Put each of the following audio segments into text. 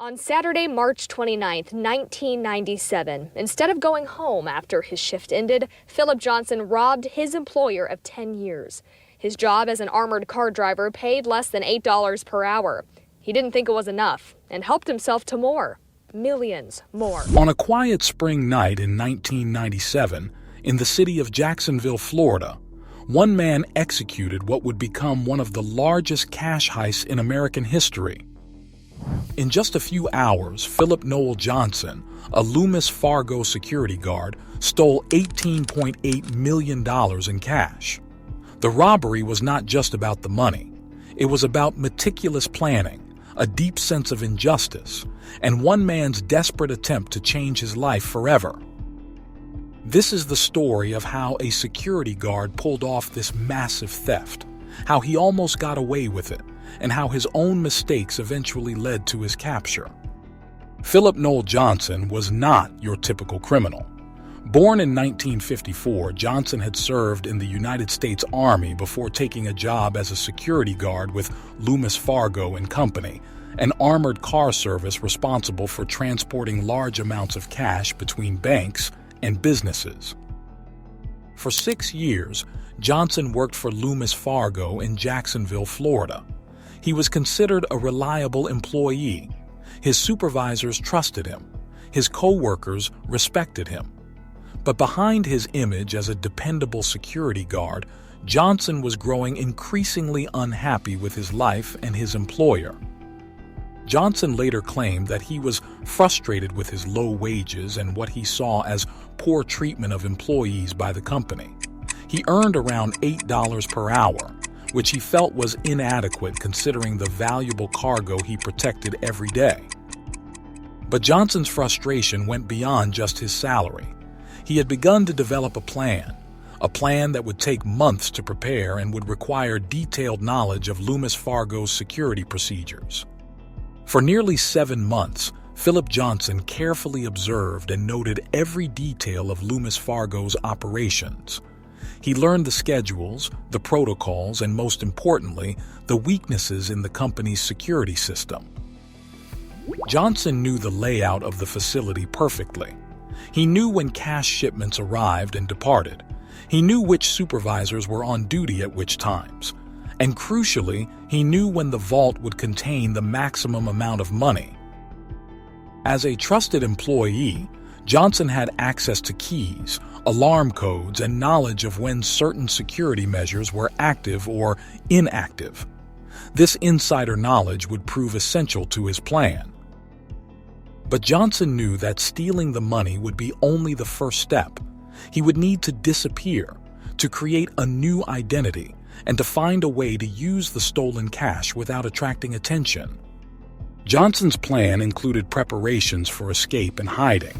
On Saturday, March 29, 1997, instead of going home after his shift ended, Philip Johnson robbed his employer of 10 years. His job as an armored car driver paid less than $8 per hour. He didn't think it was enough and helped himself to more. Millions more. On a quiet spring night in 1997, in the city of Jacksonville, Florida, one man executed what would become one of the largest cash heists in American history. In just a few hours, Philip Noel Johnson, a Loomis Fargo security guard, stole $18.8 million in cash. The robbery was not just about the money. It was about meticulous planning, a deep sense of injustice, and one man's desperate attempt to change his life forever. This is the story of how a security guard pulled off this massive theft, how he almost got away with it, and how his own mistakes eventually led to his capture. Philip Noel Johnson was not your typical criminal. Born in 1954, Johnson had served in the United States Army before taking a job as a security guard with Loomis Fargo and Company, an armored car service responsible for transporting large amounts of cash between banks and businesses. For 6 years, Johnson worked for Loomis Fargo in Jacksonville, Florida. He was considered a reliable employee. His supervisors trusted him. His co-workers respected him. But behind his image as a dependable security guard, Johnson was growing increasingly unhappy with his life and his employer. Johnson later claimed that he was frustrated with his low wages and what he saw as poor treatment of employees by the company. He earned around $8 per hour, which he felt was inadequate considering the valuable cargo he protected every day. But Johnson's frustration went beyond just his salary. He had begun to develop a plan that would take months to prepare and would require detailed knowledge of Loomis Fargo's security procedures. For nearly 7 months, Philip Johnson carefully observed and noted every detail of Loomis Fargo's operations. He learned the schedules, the protocols, and most importantly, the weaknesses in the company's security system. Johnson knew the layout of the facility perfectly. He knew when cash shipments arrived and departed. He knew which supervisors were on duty at which times. And crucially, he knew when the vault would contain the maximum amount of money. As a trusted employee, Johnson had access to keys, alarm codes, and knowledge of when certain security measures were active or inactive. This insider knowledge would prove essential to his plan. But Johnson knew that stealing the money would be only the first step. He would need to disappear, to create a new identity, and to find a way to use the stolen cash without attracting attention. Johnson's plan included preparations for escape and hiding.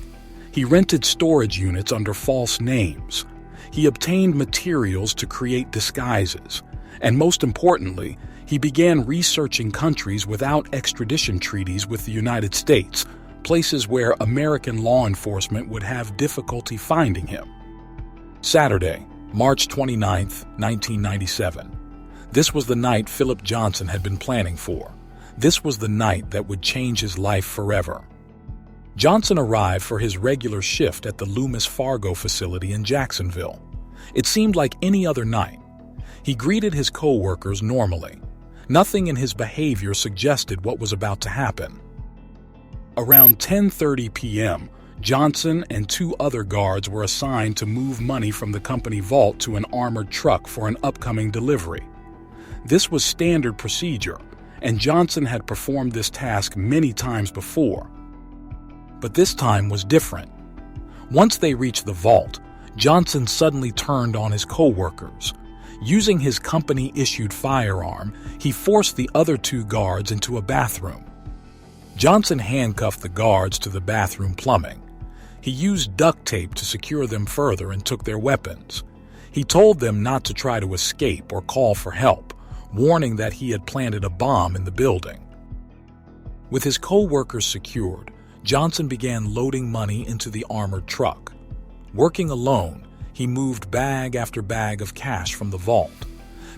He rented storage units under false names. He obtained materials to create disguises. And most importantly, he began researching countries without extradition treaties with the United States, places where American law enforcement would have difficulty finding him. Saturday, March 29, 1997. This was the night Philip Johnson had been planning for. This was the night that would change his life forever. Johnson arrived for his regular shift at the Loomis Fargo facility in Jacksonville. It seemed like any other night. He greeted his co-workers normally. Nothing in his behavior suggested what was about to happen. Around 10:30 p.m., Johnson and 2 other guards were assigned to move money from the company vault to an armored truck for an upcoming delivery. This was standard procedure, and Johnson had performed this task many times before. But this time was different. Once they reached the vault, Johnson suddenly turned on his co-workers. Using his company-issued firearm, he forced the other 2 guards into a bathroom. Johnson handcuffed the guards to the bathroom plumbing. He used duct tape to secure them further and took their weapons. He told them not to try to escape or call for help, warning that he had planted a bomb in the building. With his co-workers secured, Johnson began loading money into the armored truck. Working alone, he moved bag after bag of cash from the vault.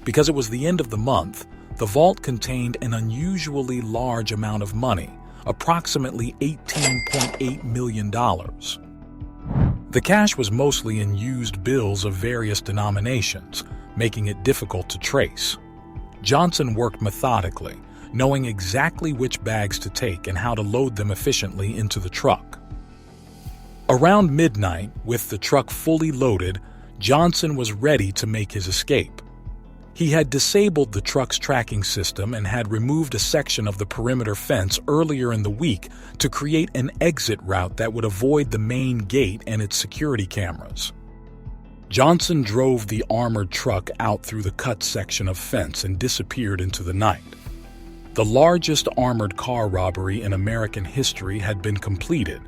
Because it was the end of the month, the vault contained an unusually large amount of money, approximately $18.8 million. The cash was mostly in used bills of various denominations, making it difficult to trace. Johnson worked methodically, knowing exactly which bags to take and how to load them efficiently into the truck. Around midnight, with the truck fully loaded, Johnson was ready to make his escape. He had disabled the truck's tracking system and had removed a section of the perimeter fence earlier in the week to create an exit route that would avoid the main gate and its security cameras. Johnson drove the armored truck out through the cut section of fence and disappeared into the night. The largest armored car robbery in American history had been completed,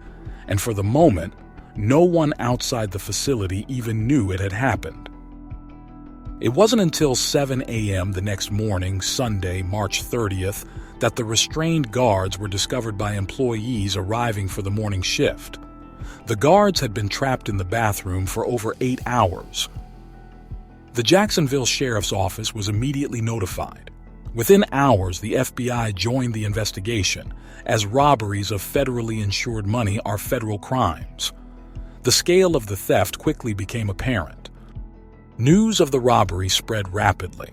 and for the moment, no one outside the facility even knew it had happened. It wasn't until 7 a.m. the next morning, Sunday, March 30th, that the restrained guards were discovered by employees arriving for the morning shift. The guards had been trapped in the bathroom for over 8 hours. The Jacksonville Sheriff's Office was immediately notified. Within hours, the FBI joined the investigation, as robberies of federally insured money are federal crimes. The scale of the theft quickly became apparent. News of the robbery spread rapidly.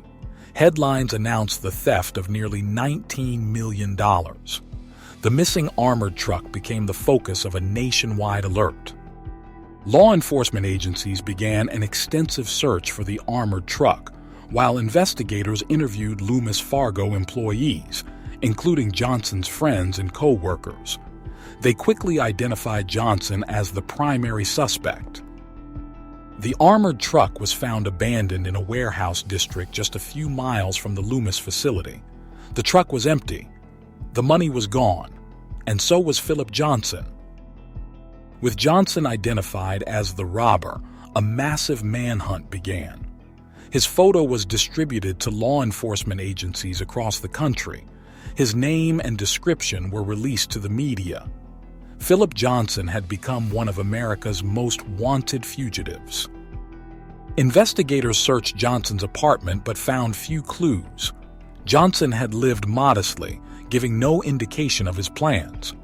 Headlines announced the theft of nearly $19 million. The missing armored truck became the focus of a nationwide alert. Law enforcement agencies began an extensive search for the armored truck, while investigators interviewed Loomis Fargo employees, including Johnson's friends and co-workers. They quickly identified Johnson as the primary suspect. The armored truck was found abandoned in a warehouse district just a few miles from the Loomis facility. The truck was empty. The money was gone, and so was Philip Johnson. With Johnson identified as the robber, a massive manhunt began. His photo was distributed to law enforcement agencies across the country. His name and description were released to the media. Philip Johnson had become one of America's most wanted fugitives. Investigators searched Johnson's apartment but found few clues. Johnson had lived modestly, giving no indication of his plans.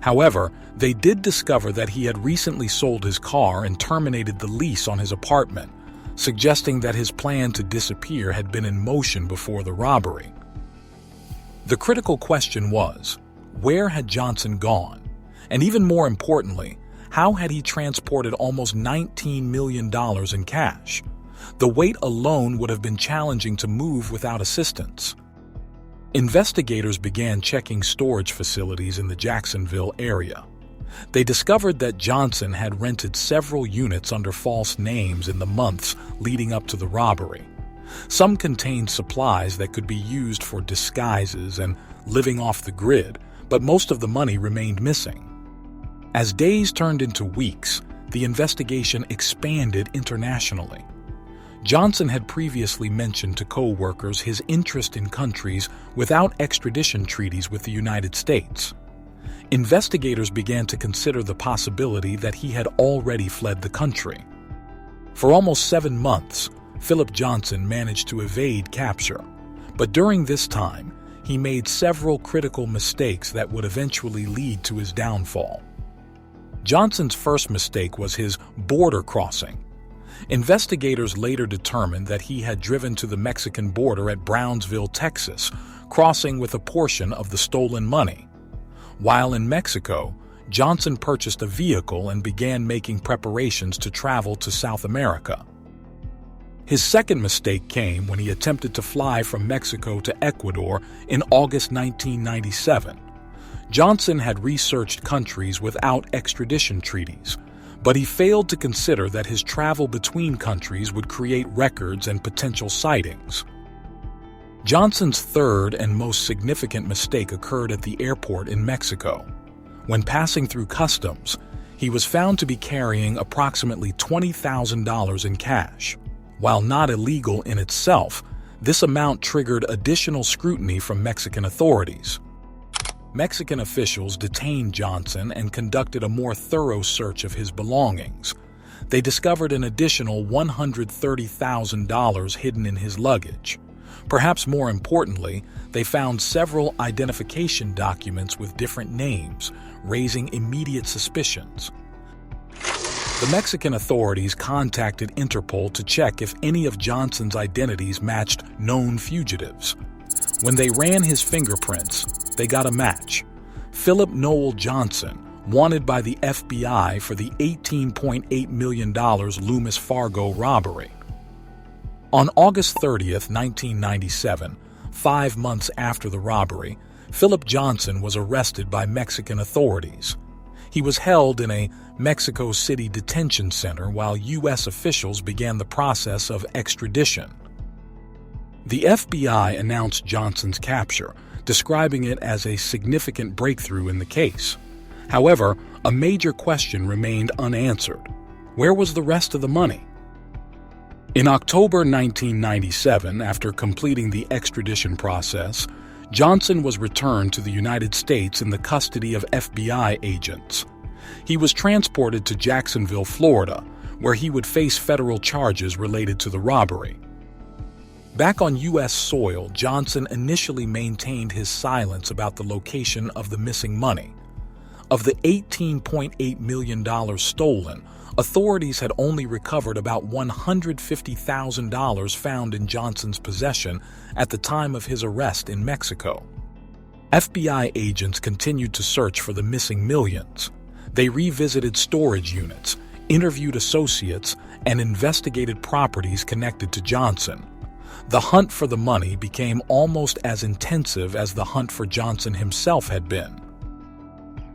However, they did discover that he had recently sold his car and terminated the lease on his apartment, suggesting that his plan to disappear had been in motion before the robbery. The critical question was, where had Johnson gone? And even more importantly, how had he transported almost $19 million in cash? The weight alone would have been challenging to move without assistance. Investigators began checking storage facilities in the Jacksonville area. They discovered that Johnson had rented several units under false names in the months leading up to the robbery. Some contained supplies that could be used for disguises and living off the grid, but most of the money remained missing. As days turned into weeks, the investigation expanded internationally. Johnson had previously mentioned to co-workers his interest in countries without extradition treaties with the United States. Investigators began to consider the possibility that he had already fled the country. For almost 7 months, Philip Johnson managed to evade capture, but during this time, he made several critical mistakes that would eventually lead to his downfall. Johnson's first mistake was his border crossing. Investigators later determined that he had driven to the Mexican border at Brownsville, Texas, crossing with a portion of the stolen money. While in Mexico, Johnson purchased a vehicle and began making preparations to travel to South America. His second mistake came when he attempted to fly from Mexico to Ecuador in August 1997. Johnson had researched countries without extradition treaties, but he failed to consider that his travel between countries would create records and potential sightings. Johnson's third and most significant mistake occurred at the airport in Mexico. When passing through customs, he was found to be carrying approximately $20,000 in cash. While not illegal in itself, this amount triggered additional scrutiny from Mexican authorities. Mexican officials detained Johnson and conducted a more thorough search of his belongings. They discovered an additional $130,000 hidden in his luggage. Perhaps more importantly, they found several identification documents with different names, raising immediate suspicions. The Mexican authorities contacted Interpol to check if any of Johnson's identities matched known fugitives. When they ran his fingerprints, they got a match. Philip Noel Johnson, wanted by the FBI for the $18.8 million Loomis Fargo robbery. On August 30th, 1997, 5 months after the robbery, Philip Johnson was arrested by Mexican authorities. He was held in a Mexico City detention center while U.S. officials began the process of extradition. The FBI announced Johnson's capture, describing it as a significant breakthrough in the case. However, a major question remained unanswered. Where was the rest of the money? In October 1997, after completing the extradition process, Johnson was returned to the United States in the custody of FBI agents. He was transported to Jacksonville, Florida, where he would face federal charges related to the robbery. Back on U.S. soil, Johnson initially maintained his silence about the location of the missing money. Of the $18.8 million stolen, authorities had only recovered about $150,000 found in Johnson's possession at the time of his arrest in Mexico. FBI agents continued to search for the missing millions. They revisited storage units, interviewed associates, and investigated properties connected to Johnson. The hunt for the money became almost as intensive as the hunt for Johnson himself had been.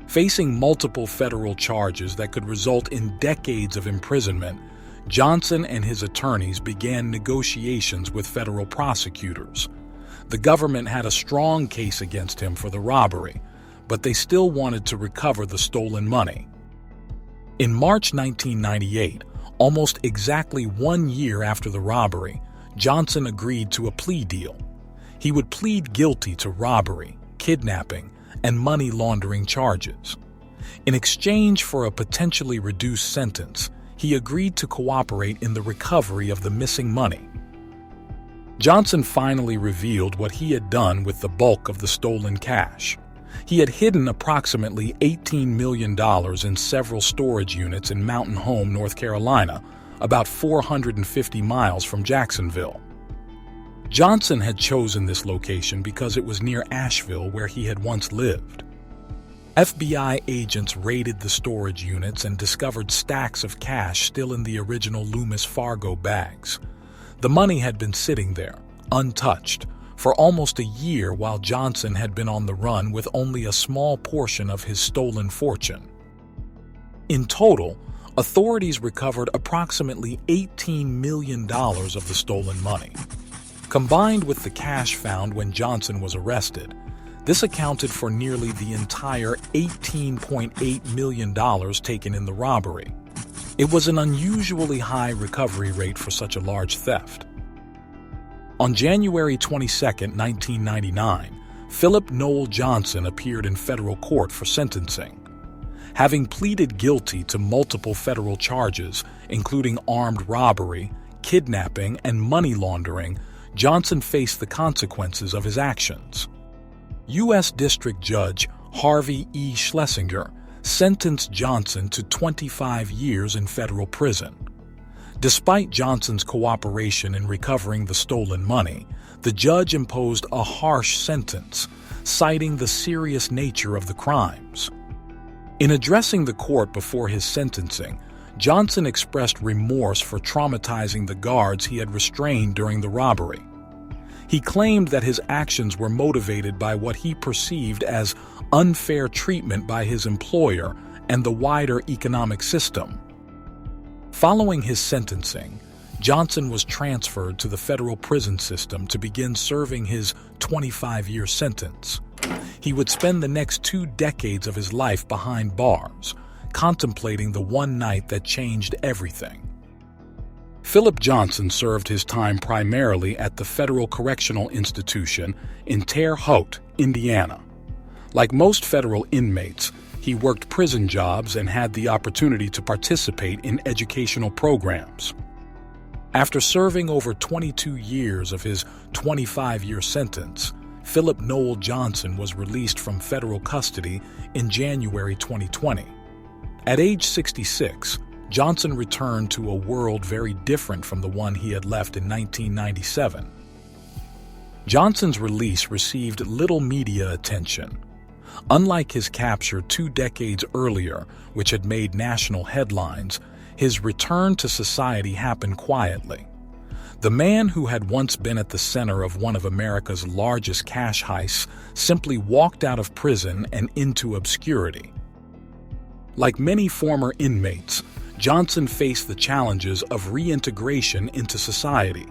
Facing multiple federal charges that could result in decades of imprisonment, Johnson and his attorneys began negotiations with federal prosecutors. The government had a strong case against him for the robbery, but they still wanted to recover the stolen money. In March 1998, almost exactly 1 year after the robbery, Johnson agreed to a plea deal. He would plead guilty to robbery, kidnapping, and money laundering charges. In exchange for a potentially reduced sentence, he agreed to cooperate in the recovery of the missing money. Johnson finally revealed what he had done with the bulk of the stolen cash. He had hidden approximately $18 million in several storage units in Mountain Home, North Carolina, about 450 miles from Jacksonville. Johnson had chosen this location because it was near Asheville, where he had once lived. FBI agents raided the storage units and discovered stacks of cash still in the original Loomis Fargo bags. The money had been sitting there, untouched, for almost a year while Johnson had been on the run with only a small portion of his stolen fortune. In total, authorities recovered approximately $18 million of the stolen money. Combined with the cash found when Johnson was arrested, this accounted for nearly the entire $18.8 million taken in the robbery. It was an unusually high recovery rate for such a large theft. On January 22, 1999, Philip Noel Johnson appeared in federal court for sentencing. Having pleaded guilty to multiple federal charges, including armed robbery, kidnapping, and money laundering, Johnson faced the consequences of his actions. U.S. District Judge Harvey E. Schlesinger sentenced Johnson to 25 years in federal prison. Despite Johnson's cooperation in recovering the stolen money, the judge imposed a harsh sentence, citing the serious nature of the crimes. In addressing the court before his sentencing, Johnson expressed remorse for traumatizing the guards he had restrained during the robbery. He claimed that his actions were motivated by what he perceived as unfair treatment by his employer and the wider economic system. Following his sentencing, Johnson was transferred to the federal prison system to begin serving his 25-year sentence. He would spend the next 2 decades of his life behind bars, contemplating the one night that changed everything. Philip Johnson served his time primarily at the Federal Correctional Institution in Terre Haute, Indiana. Like most federal inmates, he worked prison jobs and had the opportunity to participate in educational programs. After serving over 22 years of his 25-year sentence, Philip Noel Johnson was released from federal custody in January 2020. At age 66, Johnson returned to a world very different from the one he had left in 1997. Johnson's release received little media attention. Unlike his capture 2 decades earlier, which had made national headlines, his return to society happened quietly. The man who had once been at the center of one of America's largest cash heists simply walked out of prison and into obscurity. Like many former inmates, Johnson faced the challenges of reintegration into society.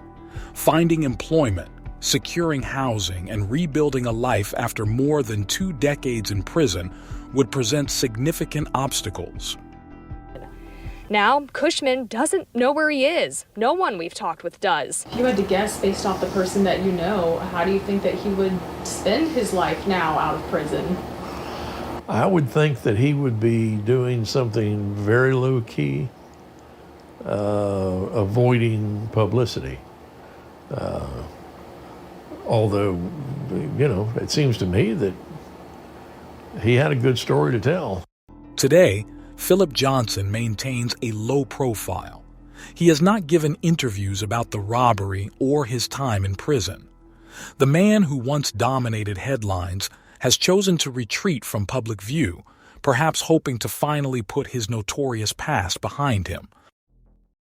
Finding employment, securing housing, and rebuilding a life after more than 2 decades in prison would present significant obstacles. Now, Cushman doesn't know where he is. No one we've talked with does. If you had to guess based off the person that you know, how do you think that he would spend his life now out of prison? I would think that he would be doing something very low-key, avoiding publicity. Although, it seems to me that he had a good story to tell. Today, Philip Johnson maintains a low profile. He has not given interviews about the robbery or his time in prison. The man who once dominated headlines has chosen to retreat from public view, perhaps hoping to finally put his notorious past behind him.